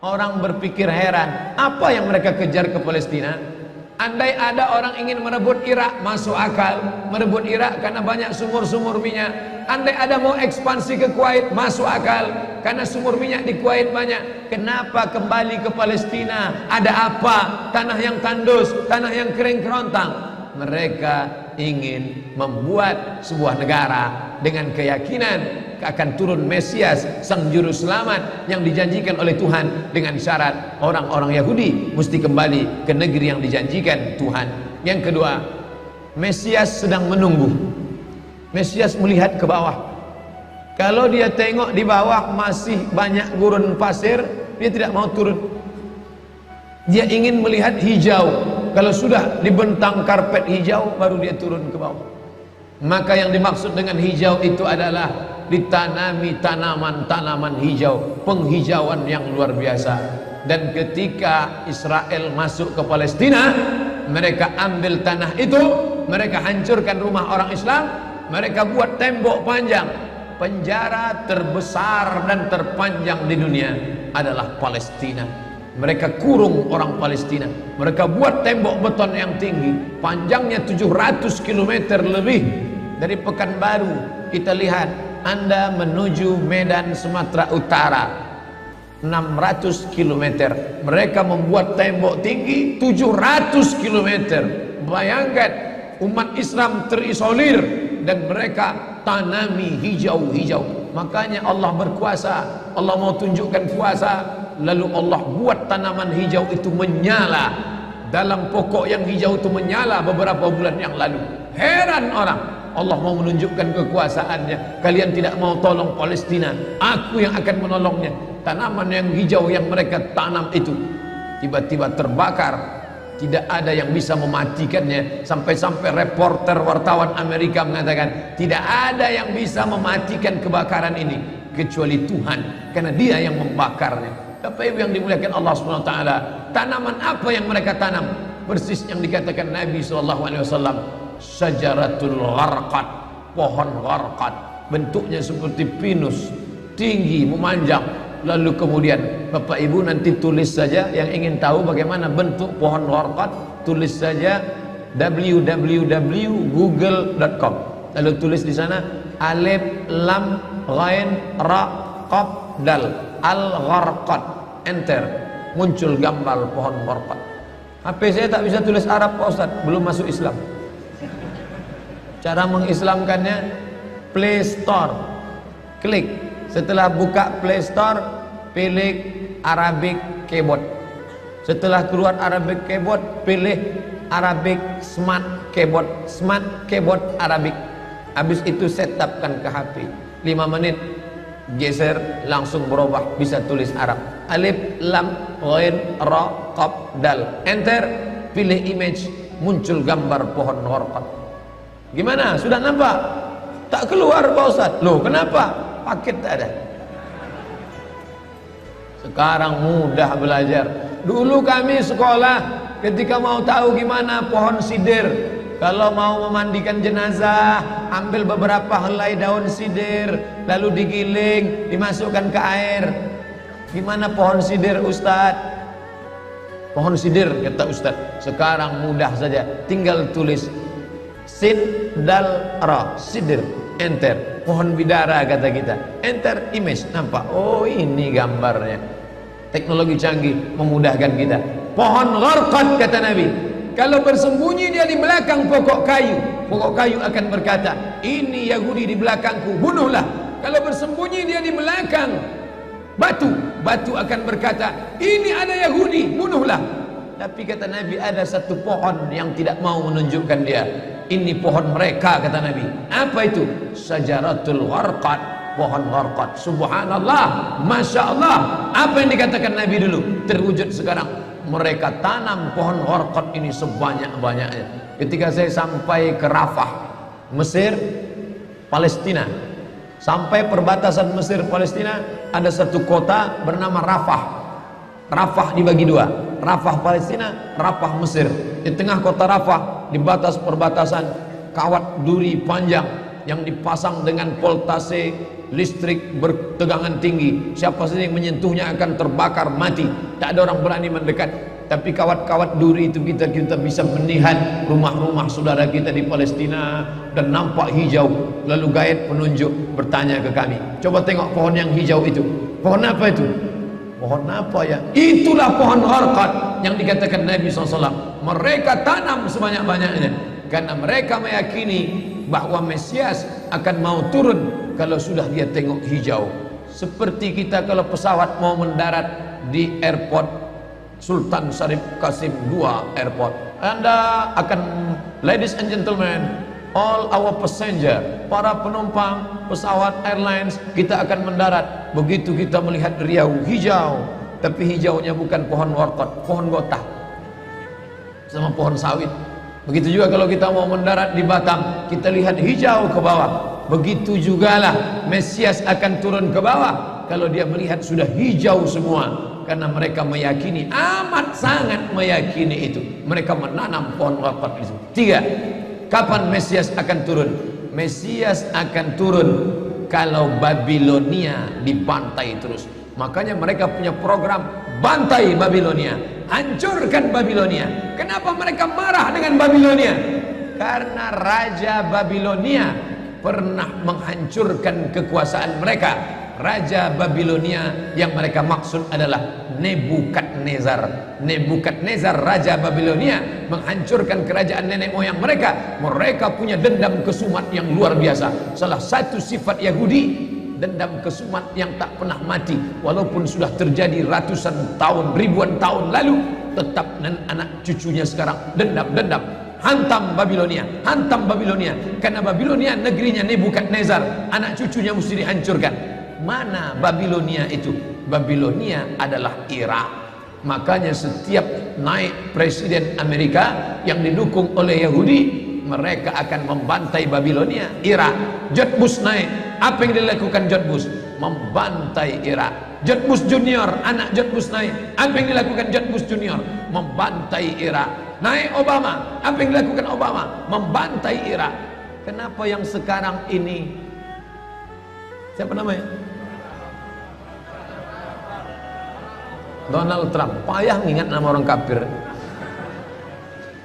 Orang berpikir heran, apa yang mereka kejar ke Palestina? Andai ada orang ingin merebut Irak, masuk akal. Merebut Irak karena banyak sumur-sumur minyak. Andai ada mau ekspansi ke Kuwait, masuk akal, karena sumur minyak di Kuwait banyak. Kenapa kembali ke Palestina? Ada apa? Tanah yang tandus, tanah yang kering kerontang. Mereka ingin membuat sebuah negara dengan keyakinan akan turun Mesias, sang juru selamat yang dijanjikan oleh Tuhan, dengan syarat orang-orang Yahudi mesti kembali ke negeri yang dijanjikan Tuhan. Yang kedua, Mesias sedang menunggu. Mesias melihat ke bawah. Kalau dia tengok di bawah masih banyak gurun pasir, dia tidak mau turun. Dia ingin melihat hijau. Kalau sudah dibentang karpet hijau, baru dia turun ke bawah. Maka yang dimaksud dengan hijau itu adalah ditanami tanaman-tanaman hijau, penghijauan yang luar biasa. Dan ketika Israel masuk ke Palestina, mereka ambil tanah itu, mereka hancurkan rumah orang Islam, mereka buat tembok panjang. Penjara terbesar dan terpanjang di dunia adalah Palestina. Mereka kurung orang Palestina. Mereka buat tembok beton yang tinggi, panjangnya 700 km lebih. Dari Pekanbaru kita lihat, Anda menuju Medan Sumatera Utara 600 km. Mereka membuat tembok tinggi 700 km. Bayangkan, umat Islam terisolir dan mereka tanami hijau-hijau. Makanya Allah berkuasa. Allah mau tunjukkan kuasa, lalu Allah buat tanaman hijau itu menyala. Dalam pokok yang hijau itu menyala beberapa bulan yang lalu. Heran orang, Allah mau menunjukkan kekuasaannya. Kalian tidak mau tolong Palestina, aku yang akan menolongnya. Tanaman yang hijau yang mereka tanam itu tiba-tiba terbakar. Tidak ada yang bisa mematikannya. Sampai-sampai reporter wartawan Amerika mengatakan, tidak ada yang bisa mematikan kebakaran ini kecuali Tuhan, karena Dia yang membakarnya. Bapak Ibu yang dimuliakan Allah Subhanahu wa taala, tanaman apa yang mereka tanam? Persis yang dikatakan Nabi SAW, syajaratul gharqad, pohon gharqad, bentuknya seperti pinus, tinggi, memanjang. Lalu kemudian Bapak Ibu nanti tulis saja, yang ingin tahu bagaimana bentuk pohon gharqad, tulis saja www.google.com. Lalu tulis di sana alif lam ghain ra qaf dal al-gharqad, enter, muncul gambar pohon gharqad. HP saya tak bisa tulis Arab Pak Ustaz, belum masuk Islam. Cara mengislamkannya, Play Store, klik, setelah buka Play Store, pilih Arabic Keyboard. Setelah keluar Arabic Keyboard, pilih Arabic Smart Keyboard, Smart Keyboard Arabic. Habis itu setupkan ke HP, 5 menit, geser, langsung berubah, bisa tulis Arab. Alif lam ghain ra qaf dal, enter, pilih image, muncul gambar pohon gharqad. Gimana? Sudah nampak? Tak keluar Pak Ustaz. Loh, kenapa? Paket tak ada. Sekarang mudah belajar. Dulu kami sekolah, ketika mau tahu gimana pohon sidir, kalau mau memandikan jenazah, ambil beberapa helai daun sidir, lalu digiling, dimasukkan ke air. Gimana pohon sidir Ustaz? Pohon sidir, kata Ustaz, sekarang mudah saja, tinggal tulis sin dal ra, sidir, enter. Pohon bidara kata kita, enter image, nampak, oh ini gambarnya. Teknologi canggih memudahkan kita. Pohon gharqad kata Nabi, kalau bersembunyi dia di belakang pokok kayu, pokok kayu akan berkata, ini Yahudi di belakangku, bunuhlah. Kalau bersembunyi dia di belakang batu, batu akan berkata, ini ada Yahudi, bunuhlah. Tapi kata Nabi, ada satu pohon yang tidak mau menunjukkan dia. Ini pohon mereka, kata Nabi. Apa itu? Syajaratul gharqad, pohon gharqad. Subhanallah, Masya Allah. Apa yang dikatakan Nabi dulu terwujud sekarang. Mereka tanam pohon gharqad ini sebanyak-banyaknya. Ketika saya sampai ke Rafah, Mesir, Palestina, sampai perbatasan Mesir Palestina, ada satu kota bernama Rafah. Rafah dibagi dua, Rafah Palestina, Rafah Mesir. Di tengah kota Rafah, di batas perbatasan, kawat duri panjang, yang dipasang dengan voltase listrik bertegangan tinggi. Siapa saja yang menyentuhnya akan terbakar mati. Tak ada orang berani mendekat. Tapi kawat-kawat duri itu kita bisa melihat rumah-rumah saudara kita di Palestina dan nampak hijau. Lalu gaib penunjuk bertanya ke kami, coba tengok pohon yang hijau itu. Pohon apa itu? Pohon apa ya? Itulah pohon gharqad yang dikatakan Nabi SAW. Mereka tanam sebanyak-banyaknya karena mereka meyakini bahwa Mesias akan mau turun kalau sudah dia tengok hijau. Seperti kita kalau pesawat mau mendarat di airport Sultan Syarif Qasim II Airport, Anda akan, ladies and gentlemen, all our passenger, para penumpang pesawat airlines, kita akan mendarat. Begitu kita melihat riau hijau, tapi hijaunya bukan pohon warqad, pohon gotah sama pohon sawit. Begitu juga kalau kita mau mendarat di Batam, kita lihat hijau ke bawah. Begitu jugalah Mesias akan turun ke bawah kalau dia melihat sudah hijau semua. Karena mereka meyakini, amat sangat meyakini itu. Mereka menanam pohon warqad itu. 3. Kapan Mesias akan turun? Mesias akan turun kalau Babilonia dibantai terus. Makanya mereka punya program bantai Babilonia, hancurkan Babilonia. Kenapa mereka marah dengan Babilonia? Karena Raja Babilonia pernah menghancurkan kekuasaan mereka. Raja Babilonia yang mereka maksud adalah Nebukadnezar. Nebukadnezar Raja Babilonia menghancurkan kerajaan nenek moyang mereka. Mereka punya dendam kesumat yang luar biasa. Salah satu sifat Yahudi, dendam kesumat yang tak pernah mati. Walaupun sudah terjadi ratusan tahun, ribuan tahun lalu, tetap anak cucunya sekarang dendam-dendam. Hantam Babilonia, hantam Babilonia. Karena Babilonia negerinya Nebukadnezar, anak cucunya mesti dihancurkan. Mana Babilonia itu? Babilonia adalah Irak. Makanya setiap naik presiden Amerika yang didukung oleh Yahudi, mereka akan membantai Babilonia, Irak. George Bush naik, apa yang dilakukan George Bush? Membantai Irak. George Bush Junior, anak George Bush naik, apa yang dilakukan George Bush Junior? Membantai Irak. Naik Obama, apa yang dilakukan Obama? Membantai Irak. Kenapa yang sekarang ini, siapa namanya? Donald Trump. Payah mengingat nama orang kafir.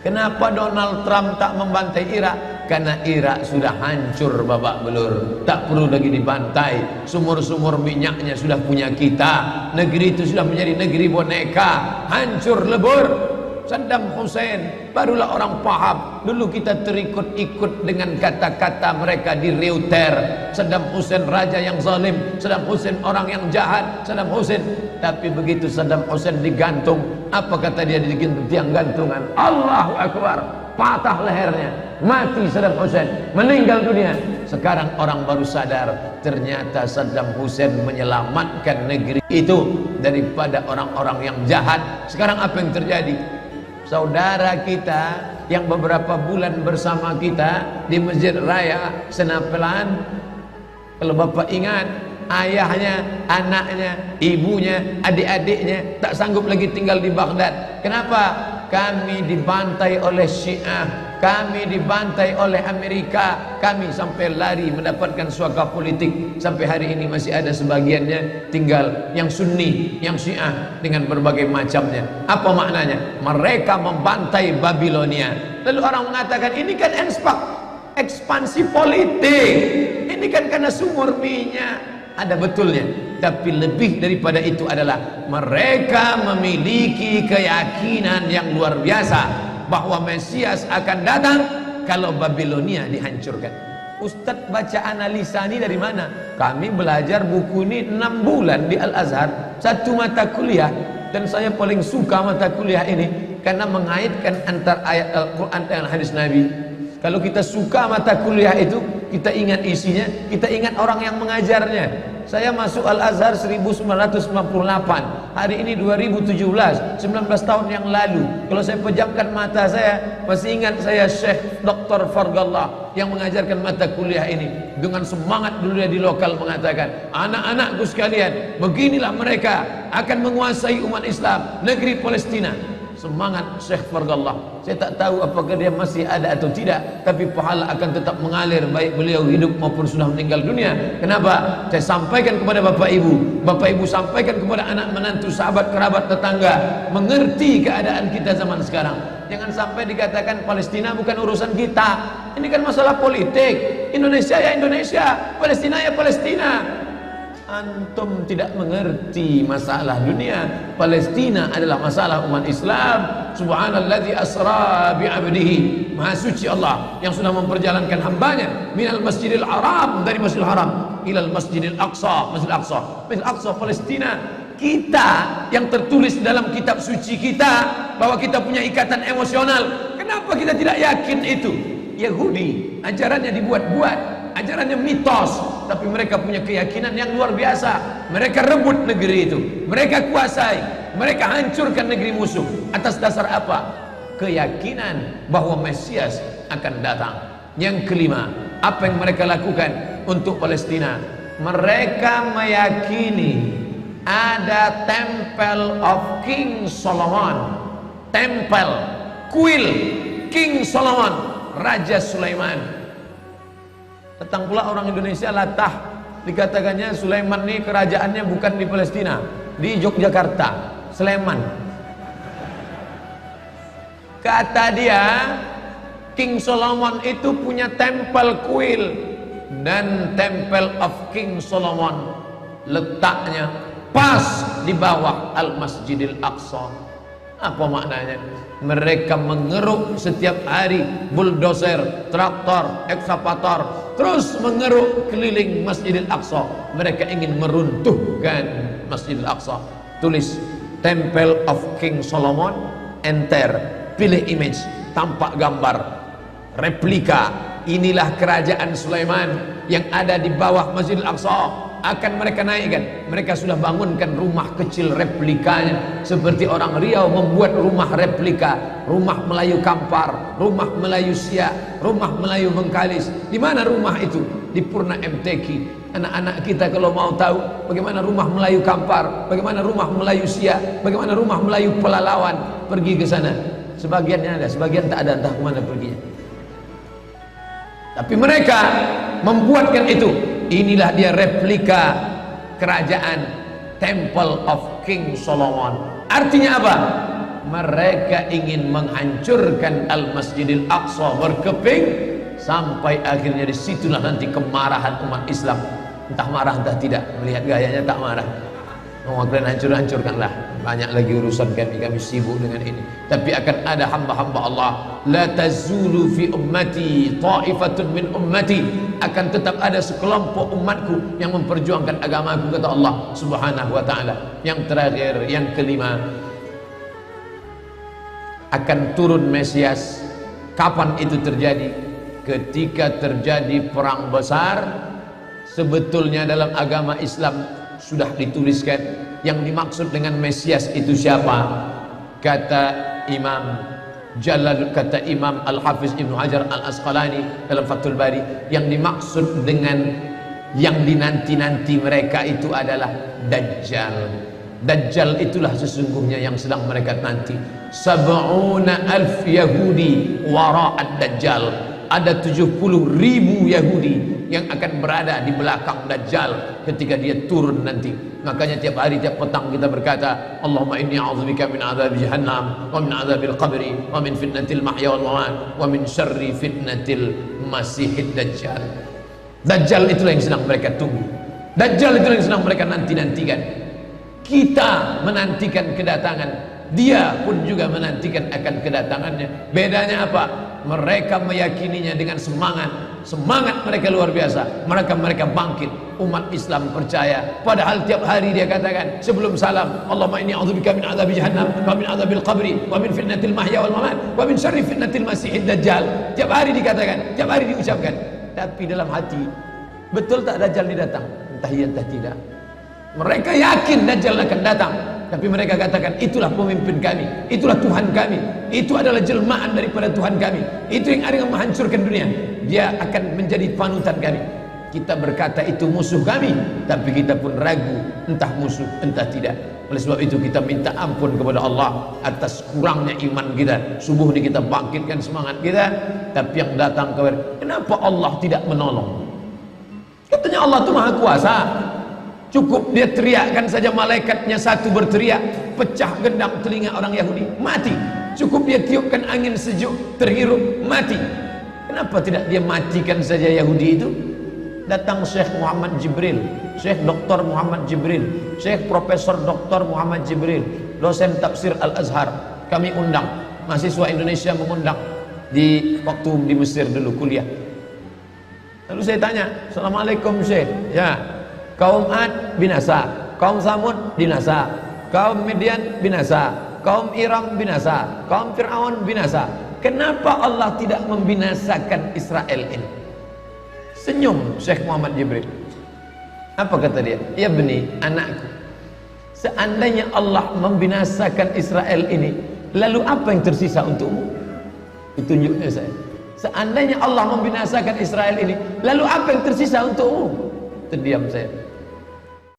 Kenapa Donald Trump tak membantai Irak? Karena Irak sudah hancur babak belur, tak perlu lagi dibantai. Sumur-sumur minyaknya sudah punya kita. Negeri itu sudah menjadi negeri boneka, hancur lebur. Saddam Hussein barulah orang paham. Dulu kita terikut-ikut dengan kata-kata mereka di Reuter. Saddam Hussein raja yang zalim, Saddam Hussein orang yang jahat, Saddam Hussein. Tapi begitu Saddam Hussein digantung, apa kata dia di tiang gantungan? Allahu Akbar, patah lehernya, mati Saddam Hussein, meninggal dunia. Sekarang orang baru sadar, ternyata Saddam Hussein menyelamatkan negeri itu daripada orang-orang yang jahat. Sekarang apa yang terjadi? Saudara kita yang beberapa bulan bersama kita di Masjid Raya Senapelan, kalau Bapak ingat, ayahnya, anaknya, ibunya, adik-adiknya tak sanggup lagi tinggal di Baghdad. Kenapa? Kami dibantai oleh Syiah, kami dibantai oleh Amerika, kami sampai lari mendapatkan suaka politik. Sampai hari ini masih ada sebagiannya tinggal yang Sunni, yang Syiah dengan berbagai macamnya. Apa maknanya? Mereka membantai Babilonia. Lalu orang mengatakan ini kan ekspansi politik, ini kan karena sumur minyak. Ada betulnya, tapi lebih daripada itu adalah mereka memiliki keyakinan yang luar biasa bahwa Mesias akan datang kalau Babilonia dihancurkan. Ustadz baca analisa ini dari mana? Kami belajar buku ini 6 bulan di Al-Azhar, 1 mata kuliah, dan saya paling suka mata kuliah ini karena mengaitkan antara ayat Al-Quran dan hadis Nabi. Kalau kita suka mata kuliah itu, kita ingat isinya, kita ingat orang yang mengajarnya. Saya masuk Al-Azhar 1998, hari ini 2017, 19 tahun yang lalu. Kalau saya pejamkan mata saya, masih ingat saya Syekh Dr. Fargallah yang mengajarkan mata kuliah ini. Dengan semangat dulu dia di lokal mengatakan, anak-anakku sekalian, beginilah mereka akan menguasai umat Islam, negeri Palestina. semangat Syekh Fargallah. Saya tak tahu apakah dia masih ada atau tidak, tapi pahala akan tetap mengalir baik beliau hidup maupun sudah meninggal dunia. Kenapa? Saya sampaikan kepada Bapak Ibu sampaikan kepada anak menantu, sahabat, kerabat, tetangga, mengerti keadaan kita zaman sekarang. Jangan sampai dikatakan Palestina bukan urusan kita. Ini kan masalah politik. Indonesia ya Indonesia, Palestina ya Palestina. Antum tidak mengerti masalah dunia. Palestina adalah masalah umat Islam. Subhanalladzi asra bi'abdihi. Maha suci Allah yang sudah memperjalankan hambanya minal masjidil haram, dari masjidil haram, ilal masjidil aqsa, masjidil aqsa, masjidil aqsa Palestina. Kita yang tertulis dalam kitab suci kita bahwa kita punya ikatan emosional. Kenapa kita tidak yakin itu? Yahudi ajarannya dibuat-buat, ajarannya mitos, tapi mereka punya keyakinan yang luar biasa. Mereka rebut negeri itu, mereka kuasai, mereka hancurkan negeri musuh. Atas dasar apa? Keyakinan bahwa Mesias akan datang. Yang kelima, apa yang mereka lakukan untuk Palestina? Mereka meyakini ada Temple of King Solomon, tempel kuil King Solomon, Raja Sulaiman. Datang pula orang Indonesia latah, dikatakannya Sulaiman ini kerajaannya bukan di Palestina, di Yogyakarta, Sleman. Kata dia, King Solomon itu punya tempel kuil, dan Temple of King Solomon letaknya pas di bawah Al-Masjidil Aqsa. Apa maknanya? Mereka mengeruk setiap hari bulldozer, traktor, ekskavator, terus mengeruk keliling Masjidil Aqsa. Mereka ingin meruntuhkan Masjidil Aqsa. Tulis Temple of King Solomon, enter, pilih image, tampak gambar replika. Inilah kerajaan Sulaiman yang ada di bawah Masjidil Aqsa. Akan mereka naikkan. Mereka sudah bangunkan rumah kecil replikanya, seperti orang Riau membuat rumah replika, rumah Melayu Kampar, rumah Melayu Siak, rumah Melayu Bengkalis. Di mana rumah itu? Di Purna MTQ. Anak-anak kita kalau mau tahu bagaimana rumah Melayu Kampar, bagaimana rumah Melayu Siak, bagaimana rumah Melayu Pelalawan, pergi ke sana. Sebagiannya ada, sebagian tak ada, entah kemana perginya. Tapi mereka membuatkan itu. Inilah dia replika kerajaan Temple of King Solomon. Artinya apa? Mereka ingin menghancurkan Al-Masjidil Aqsa berkeping, sampai akhirnya disitulah nanti kemarahan umat Islam. Entah marah entah tidak, melihat gayanya tak marah. Mau kalian hancurkanlah. Banyak lagi urusan kami sibuk dengan ini. Tapi akan ada hamba-hamba Allah. La tazulu fi ummati ta'ifatun min ummati. Akan tetap ada sekelompok umatku yang memperjuangkan agamaku, kata Allah Subhanahu wa ta'ala. Yang terakhir, yang kelima, akan turun Mesias. Kapan itu terjadi? Ketika terjadi perang besar. Sebetulnya dalam agama Islam sudah dituliskan yang dimaksud dengan Mesias itu siapa. Kata Imam Al-Hafiz Ibnu Hajar Al-Asqalani dalam Fathul Bari, yang dimaksud dengan yang dinanti-nanti mereka itu adalah Dajjal. Dajjal itulah sesungguhnya yang sedang mereka nanti. 70,000 Yahudi wara'ad Dajjal. Ada 70.000 Yahudi yang akan berada di belakang Dajjal ketika dia turun nanti. Makanya tiap hari, tiap petang kita berkata, Allahumma inni a'udzubika min adzabi jahannam wa min adzabil qabri wa min fitnatil mahya wal mamat wa min syarri fitnatil masihid dajjal. Dajjal itulah yang sedang mereka tunggu. Dajjal itulah yang sedang mereka nanti-nantikan. Kita menantikan kedatangan, dia pun juga menantikan akan kedatangannya. Bedanya apa? Mereka meyakininya dengan semangat. Semangat mereka luar biasa. Mereka bangkit. Umat Islam percaya. Padahal tiap hari dia katakan sebelum salam, Allahumma inni a'udzubika min adzabi jahannam wa min adzabil qabri wa min fitnatil mahya wal mamat wa min syarri fitnatil masihid dajjal. Tiap hari dikatakan, tiap hari diucapkan. Tapi dalam hati, betul tak Dajjal ini datang? Entah iya entah tidak. Mereka yakin Dajjal akan datang, tapi mereka katakan itulah pemimpin kami, itulah Tuhan kami, itu adalah jelmaan daripada Tuhan kami, itu yang akan menghancurkan dunia, dia akan menjadi panutan kami. kita berkata itu musuh kami, tapi kita pun ragu entah musuh entah tidak. Oleh sebab itu kita minta ampun kepada Allah atas kurangnya iman kita. Subuh ini kita bangkitkan semangat kita, tapi yang datang kepada, kenapa Allah tidak menolong? Katanya Allah itu maha kuasa. Cukup dia teriakkan saja, malaikatnya satu berteriak, pecah gendang telinga orang Yahudi, mati. Cukup dia tiupkan angin sejuk, terhirup, mati. Kenapa tidak dia matikan saja Yahudi itu? Datang Syekh Muhammad Jibril, Syekh Dr. Muhammad Jibril, Syekh Profesor Dr. Muhammad Jibril, dosen tafsir Al-Azhar. Kami undang, mahasiswa Indonesia mengundang di waktu di Mesir dulu kuliah. Lalu saya tanya, Assalamualaikum Syekh. Ya, kaum Ad binasa, kaum Samud binasa, kaum Midian binasa, kaum Iram binasa, kaum Fir'aun binasa. Kenapa Allah tidak membinasakan Israel ini? Senyum Syekh Muhammad Jibril. Apa kata dia? Ya beni, anakku, seandainya Allah membinasakan Israel ini, lalu apa yang tersisa untukmu? Ditunjuknya saya. Seandainya Allah membinasakan Israel ini, lalu apa yang tersisa untukmu? Terdiam saya.